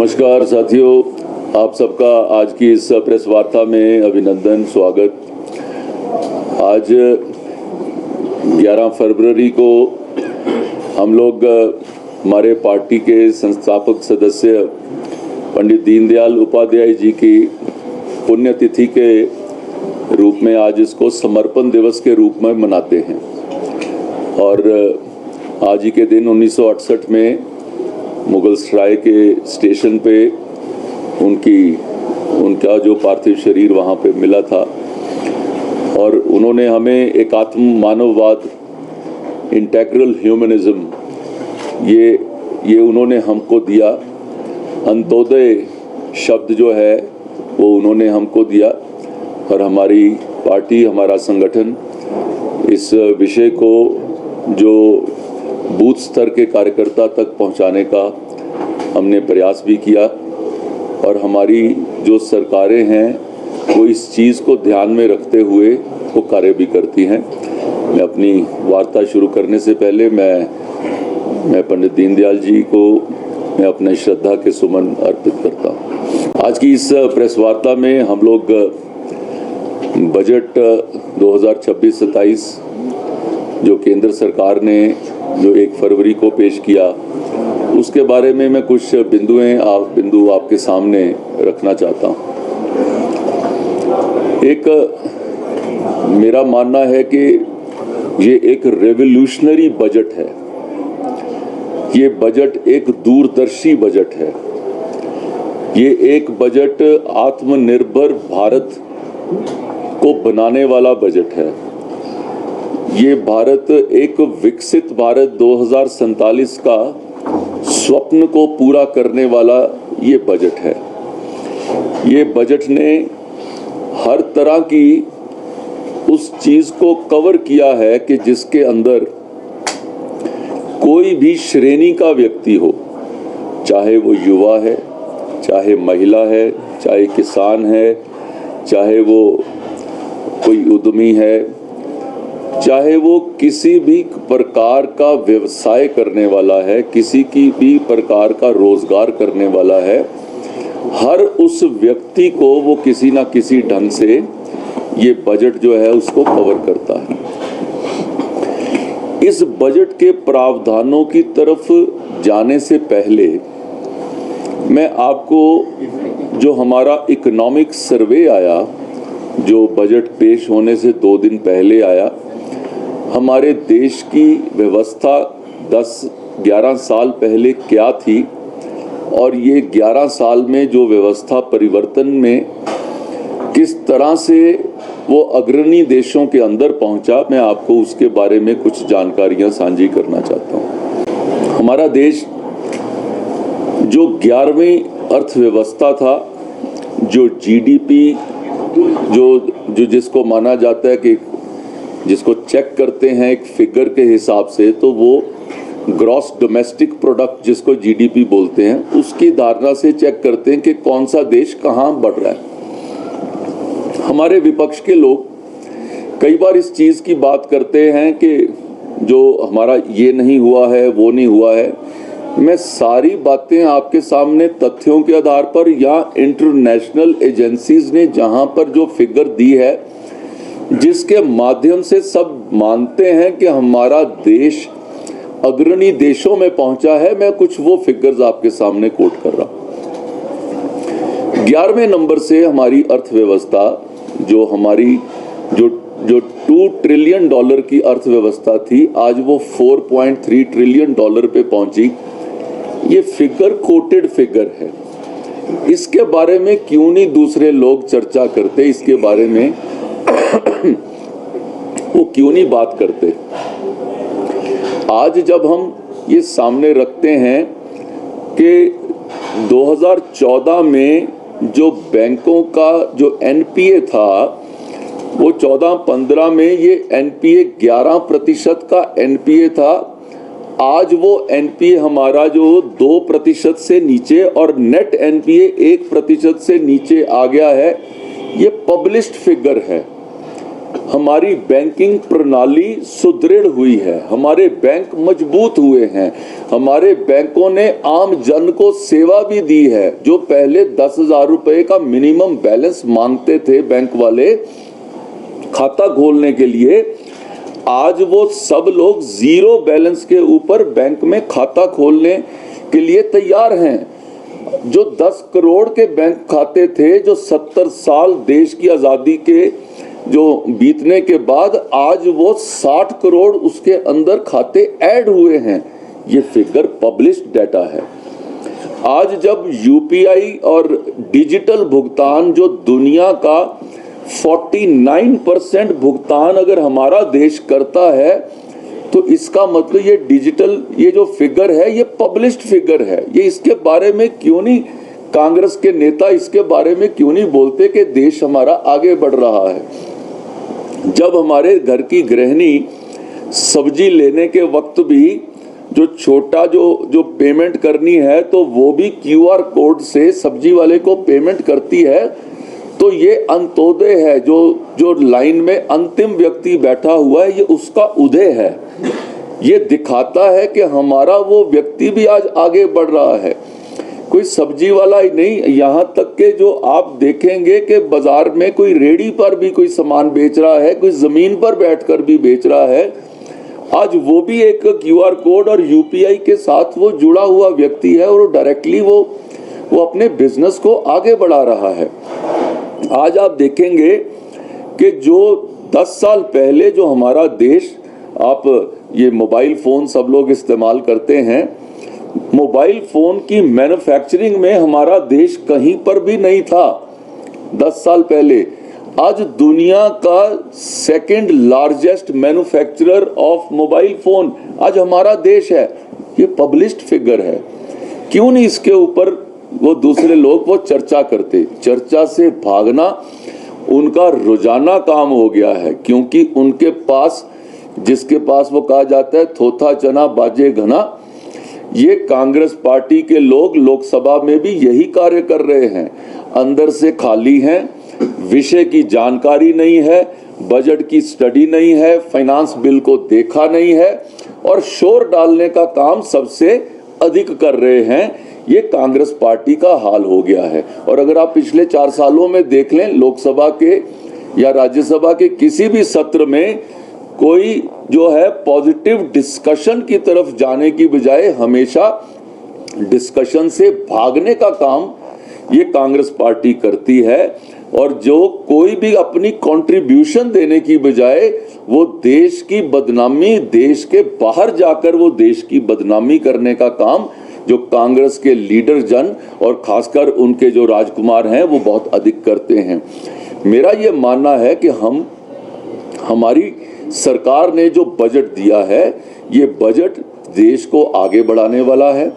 नमस्कार साथियों, आप सबका आज की इस प्रेस वार्ता में अभिनंदन, स्वागत। आज 11 फरवरी को हम लोग हमारे पार्टी के संस्थापक सदस्य पंडित दीनदयाल उपाध्याय जी की पुण्यतिथि के रूप में आज इसको समर्पण दिवस के रूप में मनाते हैं। और आज ही के दिन 1968 में मुगल सराय के स्टेशन पे उनका जो पार्थिव शरीर वहाँ पे मिला था और उन्होंने हमें एकात्म मानववाद, इंटेग्रल ह्यूमनिज्म ये उन्होंने हमको दिया। अंत्योदय शब्द जो है वो उन्होंने हमको दिया और हमारी पार्टी, हमारा संगठन इस विषय को जो बूथ स्तर के कार्यकर्ता तक पहुंचाने का हमने प्रयास भी किया और हमारी जो सरकारें हैं वो इस चीज़ को ध्यान में रखते हुए वो कार्य भी करती हैं। मैं अपनी वार्ता शुरू करने से पहले मैं पंडित दीनदयाल जी को मैं अपने श्रद्धा के सुमन अर्पित करता हूँ। आज की इस प्रेस वार्ता में हम लोग बजट 2026-27 जो केंद्र सरकार ने जो 1 फरवरी को पेश किया उसके बारे में मैं कुछ बिंदु आपके सामने रखना चाहता हूँ। एक मेरा मानना है कि ये एक रेवोल्यूशनरी बजट है। ये बजट एक दूरदर्शी बजट है। ये एक बजट आत्मनिर्भर भारत को बनाने वाला बजट है। ये भारत एक विकसित भारत 2047 का स्वप्न को पूरा करने वाला ये बजट है। ये बजट ने हर तरह की उस चीज़ को कवर किया है कि जिसके अंदर कोई भी श्रेणी का व्यक्ति हो, चाहे वो युवा है, चाहे महिला है, चाहे किसान है, चाहे वो कोई उद्यमी है, चाहे वो किसी भी प्रकार का व्यवसाय करने वाला है, किसी की भी प्रकार का रोजगार करने वाला है, हर उस व्यक्ति को वो किसी ना किसी ढंग से ये बजट जो है उसको कवर करता है। इस बजट के प्रावधानों की तरफ जाने से पहले मैं आपको जो हमारा इकोनॉमिक सर्वे आया, जो बजट पेश होने से 2 दिन पहले आया, हमारे देश की व्यवस्था 10-11 साल पहले क्या थी और ये 11 साल में जो व्यवस्था परिवर्तन में किस तरह से वो अग्रणी देशों के अंदर पहुंचा, मैं आपको उसके बारे में कुछ जानकारियां साझी करना चाहता हूं। हमारा देश जो 11वीं अर्थव्यवस्था था, जो जीडीपी जो जिसको माना जाता है कि जिसको चेक करते हैं एक फिगर के हिसाब से, तो वो ग्रॉस डोमेस्टिक प्रोडक्ट जिसको जीडीपी बोलते हैं, उसकी धारणा से चेक करते हैं कि कौन सा देश कहाँ बढ़ रहा है। हमारे विपक्ष के लोग कई बार इस चीज़ की बात करते हैं कि जो हमारा ये नहीं हुआ है, वो नहीं हुआ है। मैं सारी बातें आपके सामने तथ्यों के आधार पर या इंटरनेशनल एजेंसीज ने जहां पर जो फिगर दी है, जिसके माध्यम से सब मानते हैं कि हमारा देश अग्रणी देशों में पहुंचा है, मैं कुछ वो फिगर्स आपके सामने कोट कर रहा हूं। 11वें नंबर से हमारी अर्थव्यवस्था जो हमारी जो 2 ट्रिलियन डॉलर की अर्थव्यवस्था थी, आज वो 4.3 ट्रिलियन डॉलर पे पहुंची। ये फिगर कोटेड फिगर है। इसके बारे में क्यों नहीं दूसरे लोग चर्चा करते, इसके बारे में वो क्यों नहीं बात करते। आज जब हम ये सामने रखते हैं कि 2014 में जो बैंकों का जो एनपीए था, वो 14-15 में ये एनपीए 11% का एनपीए था। आज वो एनपीए हमारा जो 2% से नीचे और नेट एनपीए 1% से नीचे आ गया है। ये पब्लिश्ड फिगर है। हमारी बैंकिंग प्रणाली सुदृढ़ हुई है, हमारे बैंक मजबूत हुए हैं, हमारे बैंकों ने आम जन को सेवा भी दी है। जो पहले 10,000 रुपए का मिनिमम बैलेंस मांगते थे बैंक वाले खाता खोलने के लिए, आज वो सब लोग जीरो बैलेंस के ऊपर बैंक में खाता खोलने के लिए तैयार हैं। जो 10 करोड़ के बैंक खाते थे, जो 70 साल देश की आज़ादी के जो बीतने के बाद आज वो 60 करोड़ उसके अंदर खाते ऐड हुए हैं। ये फिगर पब्लिश्ड डाटा है। आज जब यूपीआई और डिजिटल भुगतान जो दुनिया का 49% भुगतान अगर हमारा देश करता है, तो इसका मतलब ये डिजिटल ये जो फिगर है ये पब्लिश्ड फिगर है। ये इसके बारे में क्यों नहीं कांग्रेस के नेता इसके बारे में क्यों नहीं बोलते कि देश हमारा आगे बढ़ रहा है। जब हमारे घर की गृहिणी सब्जी लेने के वक्त भी जो छोटा जो पेमेंट करनी है तो वो भी क्यूआर कोड से सब्जी वाले को पेमेंट करती है, तो ये अंत्योदय है। जो लाइन में अंतिम व्यक्ति बैठा हुआ है ये उसका उदय है। ये दिखाता है कि हमारा वो व्यक्ति भी आज आगे बढ़ रहा है। कोई सब्जी वाला ही नहीं, यहाँ तक के जो आप देखेंगे कि बाजार में कोई रेडी पर भी कोई सामान बेच रहा है, कोई जमीन पर बैठकर भी बेच रहा है, आज वो भी एक क्यूआर कोड और यूपीआई के साथ वो जुड़ा हुआ व्यक्ति है और डायरेक्टली वो अपने बिजनेस को आगे बढ़ा रहा है। आज आप देखेंगे कि जो 10 साल पहले जो हमारा देश, आप ये मोबाइल फ़ोन सब लोग इस्तेमाल करते हैं, मोबाइल फ़ोन की मैन्युफैक्चरिंग में हमारा देश कहीं पर भी नहीं था 10 साल पहले। आज दुनिया का second largest manufacturer of mobile phone आज हमारा देश है। ये पब्लिश्ड फिगर है। क्यों नहीं इसके ऊपर वो दूसरे लोग वो चर्चा करते? चर्चा से भागना उनका रोजाना काम हो गया है, क्योंकि उनके पास जिसके पास वो कहा जाता है थोथा चना बाजे घना, ये कांग्रेस पार्टी के लोग लोकसभा में भी यही कार्य कर रहे हैं। अंदर से खाली हैं, विषय की जानकारी नहीं है, बजट की स्टडी नहीं है, फाइनेंस बिल को देखा नहीं है और शोर डालने का काम सबसे अधिक कर रहे हैं। ये कांग्रेस पार्टी का हाल हो गया है। और अगर आप पिछले 4 सालों में देख लें, लोकसभा के या राज्यसभा के किसी भी सत्र में कोई जो है पॉजिटिव डिस्कशन की तरफ जाने की बजाय हमेशा डिस्कशन से भागने का काम ये कांग्रेस पार्टी करती है। और जो कोई भी अपनी कंट्रीब्यूशन देने की बजाय वो देश की बदनामी, देश के बाहर जाकर वो देश की बदनामी करने का काम जो कांग्रेस के लीडर जन और खासकर उनके जो राजकुमार हैं वो बहुत अधिक करते हैं। मेरा ये मानना है कि हमारी सरकार ने जो बजट दिया है, ये बजट देश को आगे बढ़ाने वाला है।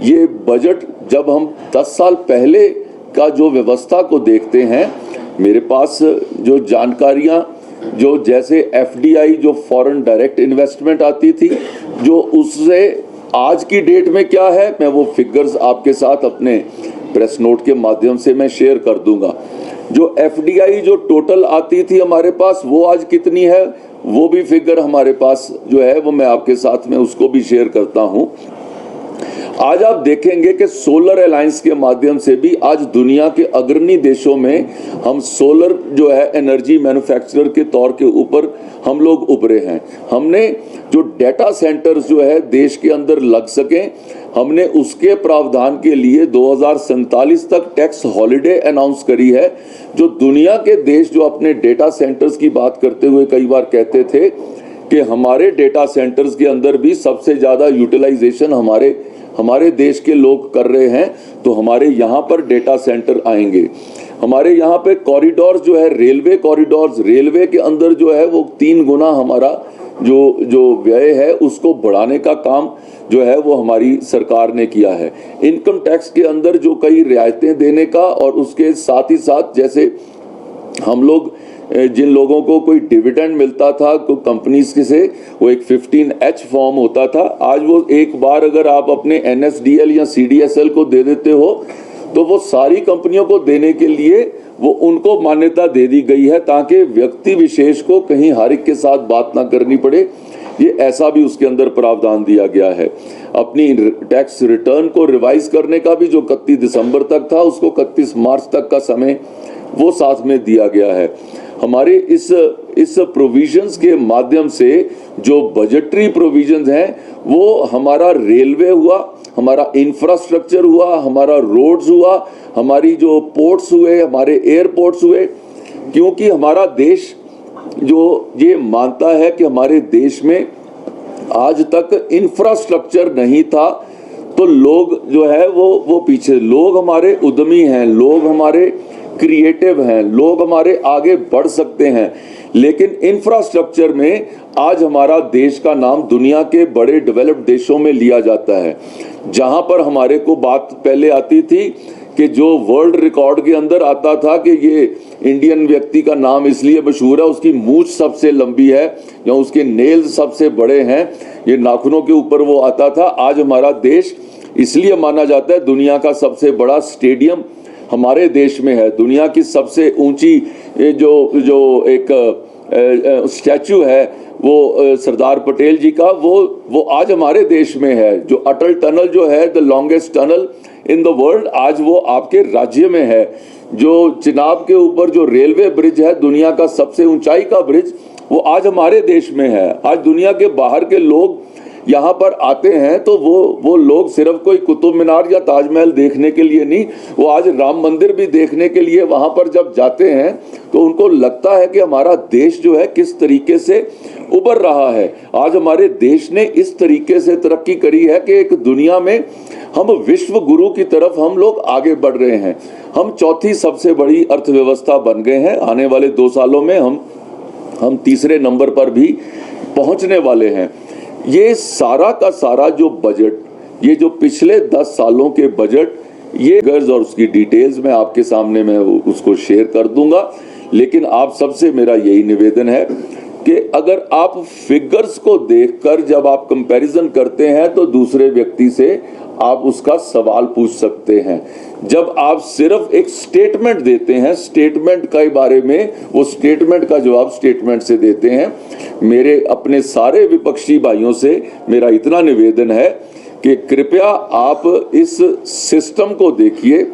ये बजट जब हम 10 साल पहले का जो व्यवस्था को देखते हैं, मेरे पास जो जानकारियां जो जैसे एफडीआई जो फॉरेन डायरेक्ट इन्वेस्टमेंट आती थी, जो उससे आज की डेट में क्या है, मैं वो फिगर्स आपके साथ अपने प्रेस नोट के माध्यम से मैं शेयर कर दूंगा। जो एफडीआई जो टोटल आती थी हमारे पास, वो आज कितनी है, वो भी फिगर हमारे पास जो है वो मैं आपके साथ में उसको भी शेयर करता हूं। आज आप देखेंगे कि सोलर अलायंस के माध्यम से भी आज दुनिया के अग्रणी देशों में हम सोलर जो है एनर्जी मैन्युफैक्चरर के तौर के ऊपर हम लोग उभरे हैं। हमने जो डेटा सेंटर्स जो है देश के अंदर लग सकें, हमने उसके प्रावधान के लिए 2047 तक टैक्स हॉलिडे अनाउंस करी है। जो दुनिया के देश जो अपने डेटा सेंटर्स की बात करते हुए कई बार कहते थे कि हमारे डेटा सेंटर्स के अंदर भी सबसे ज़्यादा यूटिलाइजेशन हमारे देश के लोग कर रहे हैं, तो हमारे यहाँ पर डेटा सेंटर आएंगे। हमारे यहाँ पे कॉरिडोर्स जो है रेलवे कॉरिडोर्स, रेलवे के अंदर जो है वो 3 गुना हमारा जो व्यय है उसको बढ़ाने का काम जो है वो हमारी सरकार ने किया है। इनकम टैक्स के अंदर जो कई रियायतें देने का, और उसके साथ ही साथ जैसे हम लोग जिन लोगों को कोई डिविडेंड मिलता था तो कंपनीज के से वो एक 15H फॉर्म होता था, आज वो एक बार अगर आप अपने NSDL या CDSL को दे देते हो तो वो सारी कंपनियों को देने के लिए वो उनको मान्यता दे दी गई है ताकि व्यक्ति विशेष को कहीं हर एक के साथ बात ना करनी पड़े। ये ऐसा भी उसके अंदर प्रावधान दिया गया है। अपनी टैक्स रिटर्न को रिवाइज करने का भी जो 31 दिसंबर तक था उसको 31 मार्च तक का समय वो साथ में दिया गया है। हमारे इस प्रोविजंस के माध्यम से जो बजटरी प्रोविजंस हैं वो हमारा रेलवे हुआ, हमारा इंफ्रास्ट्रक्चर हुआ, हमारा रोड्स हुआ, हमारी जो पोर्ट्स हुए, हमारे एयरपोर्ट्स हुए, क्योंकि हमारा देश जो ये मानता है कि हमारे देश में आज तक इंफ्रास्ट्रक्चर नहीं था तो लोग जो है वो पीछे, लोग हमारे उद्यमी हैं, लोग हमारे क्रिएटिव हैं, लोग हमारे आगे बढ़ सकते हैं, लेकिन इंफ्रास्ट्रक्चर में आज हमारा देश का नाम दुनिया के बड़े डेवलप्ड देशों में लिया जाता है। जहां पर हमारे को बात पहले आती थी कि जो वर्ल्ड रिकॉर्ड के अंदर आता था कि ये इंडियन व्यक्ति का नाम इसलिए मशहूर है उसकी मूंछ सबसे लंबी है या उसके नेल्स सबसे बड़े हैं, ये नाखूनों के ऊपर वो आता था। आज हमारा देश इसलिए माना जाता है, दुनिया का सबसे बड़ा स्टेडियम हमारे देश में है, दुनिया की सबसे ऊंची जो एक स्टैचू है वो सरदार पटेल जी का वो आज हमारे देश में है। जो अटल टनल जो है, the longest tunnel in the world, आज वो आपके राज्य में है। जो चिनाब के ऊपर जो रेलवे ब्रिज है, दुनिया का सबसे ऊंचाई का ब्रिज, वो आज हमारे देश में है। आज दुनिया के बाहर के लोग यहाँ पर आते हैं तो वो लोग सिर्फ कोई कुतुब मीनार या ताजमहल देखने के लिए नहीं, वो आज राम मंदिर भी देखने के लिए वहाँ पर जब जाते हैं तो उनको लगता है कि हमारा देश जो है किस तरीके से उभर रहा है। आज हमारे देश ने इस तरीके से तरक्की करी है कि एक दुनिया में हम विश्व गुरु की तरफ हम लोग आगे बढ़ रहे हैं। हम चौथी सबसे बड़ी अर्थव्यवस्था बन गए हैं। आने वाले 2 सालों में हम तीसरे नंबर पर भी पहुंचने वाले हैं। ये सारा का सारा जो बजट, ये जो पिछले 10 सालों के बजट, ये गर्ज और उसकी डिटेल्स मैं आपके सामने मैं उसको शेयर कर दूंगा। लेकिन आप सबसे मेरा यही निवेदन है कि अगर आप फिगर्स को देखकर जब आप कंपैरिजन करते हैं तो दूसरे व्यक्ति से आप उसका सवाल पूछ सकते हैं। जब आप सिर्फ एक स्टेटमेंट देते हैं, स्टेटमेंट के बारे में, वो स्टेटमेंट का जवाब स्टेटमेंट से देते हैं। मेरे अपने सारे विपक्षी भाइयों से मेरा इतना निवेदन है कि कृपया आप इस सिस्टम को देखिए,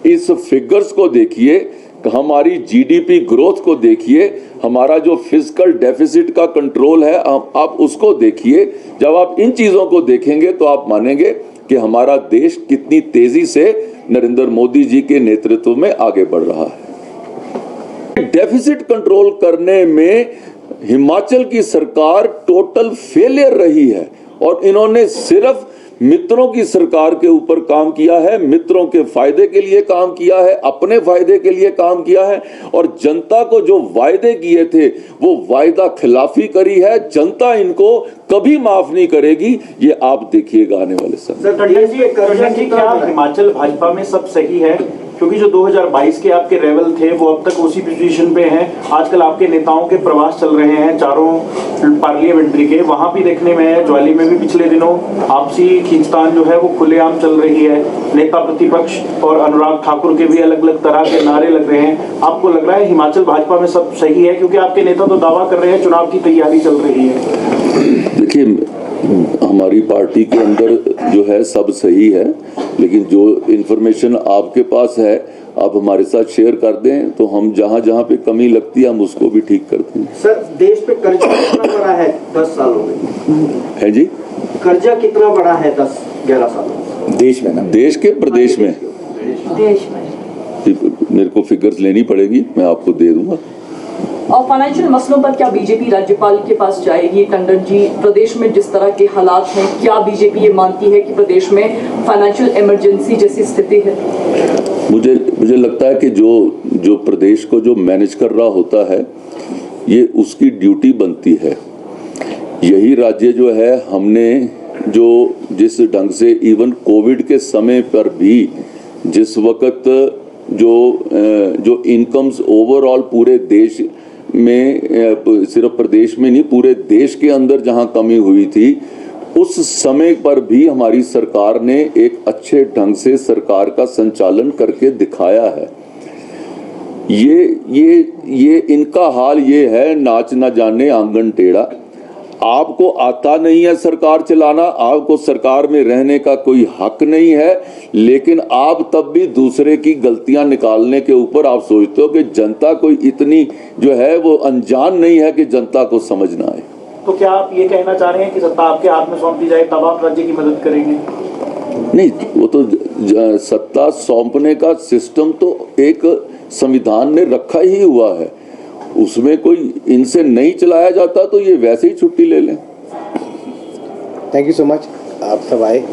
इस फिगर्स को देखिए, हमारी जीडीपी ग्रोथ को देखिए, हमारा जो फिजिकल डेफिसिट का कंट्रोल है आप उसको देखिए। जब आप इन चीज़ों को देखेंगे तो आप मानेंगे कि हमारा देश कितनी तेजी से नरेंद्र मोदी जी के नेतृत्व में आगे बढ़ रहा है। डेफिसिट कंट्रोल करने में हिमाचल की सरकार टोटल फेलियर रही है और इन्होंने सिर्फ मित्रों की सरकार के ऊपर काम किया है, मित्रों के फायदे के लिए काम किया है, अपने फायदे के लिए काम किया है और जनता को जो वायदे किए थे वो वायदा खिलाफी करी है। जनता इनको कभी माफ नहीं करेगी, ये आप देखिएगा आने वाले समय। क्या हिमाचल भाजपा में सब सही है? क्योंकि जो 2022 के आपके लेवल थे वो अब तक उसी पोजीशन पे हैं। आजकल आपके नेताओं के प्रवास चल रहे हैं चारों पार्लियामेंट्री के, वहां भी देखने में है, ज्वाली में भी पिछले दिनों आपसी खींचतान जो है वो खुलेआम चल रही है। नेता प्रतिपक्ष और अनुराग ठाकुर के भी अलग अलग तरह के नारे लग रहे हैं। आपको लग रहा है हिमाचल भाजपा में सब सही है? क्योंकि आपके नेता तो दावा कर रहे हैं चुनाव की तैयारी चल रही है। देखिए, हमारी पार्टी के अंदर जो है सब सही है, लेकिन जो इन्फॉर्मेशन आपके पास है आप हमारे साथ शेयर कर दें तो हम जहां पे कमी लगती है हम उसको भी ठीक कर दें। सर, देश पे कर्जा कितना बड़ा है 10 सालों में? है जी, कर्जा कितना बड़ा है 10-11 सालों में देश में? ना देश के प्रदेश में? देश में मेरे को फिगर्स लेनी पड़ेगी, मैं आपको दे दूंगा। और फाइनेंशियल मसलों पर क्या बीजेपी राज्यपाल के पास जाएगी? टंडन जी, प्रदेश में जिस तरह के हालात हैं, क्या बीजेपी ये मानती है कि प्रदेश में फाइनेंशियल इमरजेंसी जैसी स्थिति है? मुझे लगता है कि जो प्रदेश को जो मैनेज कर रहा होता है ये उसकी ड्यूटी बनती है। यही राज्य जो है हमने जो जिस ढंग से इवन कोविड के समय पर भी जिस वक्त जो इनकम्स ओवरऑल पूरे देश में, सिर्फ प्रदेश में नहीं पूरे देश के अंदर जहां कमी हुई थी, उस समय पर भी हमारी सरकार ने एक अच्छे ढंग से सरकार का संचालन करके दिखाया है। ये इनका हाल ये है, नाच ना जाने आंगन टेढ़ा। आपको आता नहीं है सरकार चलाना, आपको सरकार में रहने का कोई हक नहीं है, लेकिन आप तब भी दूसरे की गलतियां निकालने के ऊपर आप सोचते हो कि जनता कोई इतनी जो है वो अनजान नहीं है कि जनता को समझना है। तो क्या आप ये कहना चाह रहे हैं कि सत्ता आपके हाथ में सौंप दी जाए तब आप राज्य की मदद करेंगे? नहीं, वो तो सत्ता सौंपने का सिस्टम तो एक संविधान ने रखा ही हुआ है, उसमें कोई इनसे नहीं चलाया जाता तो ये वैसे ही छुट्टी ले लें। थैंक यू सो मच, आप सब आए।